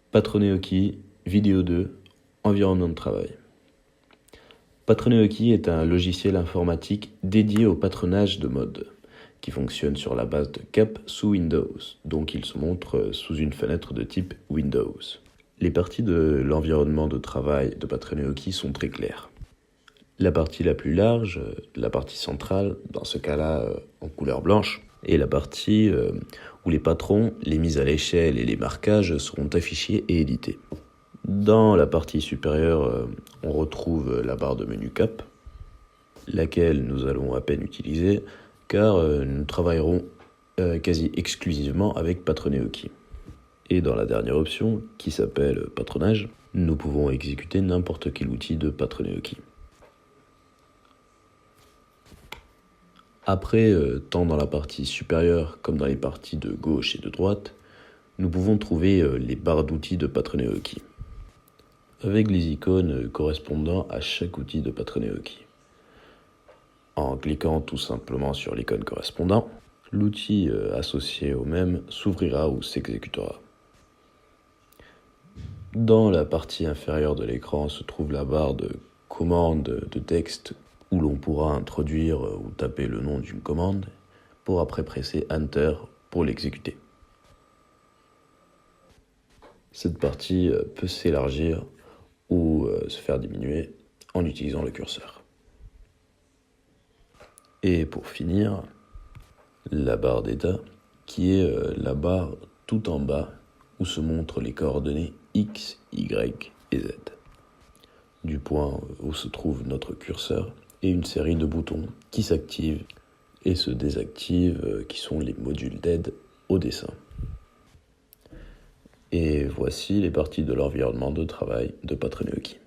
Patroneoki, vidéo 2, environnement de travail. Patroneoki est un logiciel informatique dédié au patronage de mode, qui fonctionne sur la base de Cap sous Windows, donc il se montre sous une fenêtre de type Windows. Les parties de l'environnement de travail de Patroneoki sont très claires. La partie la plus large, la partie centrale, dans ce cas-là en couleur blanche, et la partie où les patrons, les mises à l'échelle et les marquages seront affichés et édités. Dans la partie supérieure, on retrouve la barre de menu Cap, laquelle nous allons à peine utiliser, car nous travaillerons quasi exclusivement avec Patroneoki. Et dans la dernière option, qui s'appelle Patronage, nous pouvons exécuter n'importe quel outil de Patroneoki. Après, tant dans la partie supérieure comme dans les parties de gauche et de droite, nous pouvons trouver les barres d'outils de Patroneoki, avec les icônes correspondant à chaque outil de Patroneoki. En cliquant tout simplement sur l'icône correspondant, l'outil associé au même s'ouvrira ou s'exécutera. Dans la partie inférieure de l'écran se trouve la barre de commande de texte où l'on pourra introduire ou taper le nom d'une commande pour après presser Enter pour l'exécuter. Cette partie peut s'élargir ou se faire diminuer en utilisant le curseur. Et pour finir, la barre d'état qui est la barre tout en bas où se montrent les coordonnées X, Y et Z. Du point où se trouve notre curseur et une série de boutons qui s'activent et se désactivent qui sont les modules d'aide au dessin. Et voici les parties de l'environnement de travail de Patroneoki.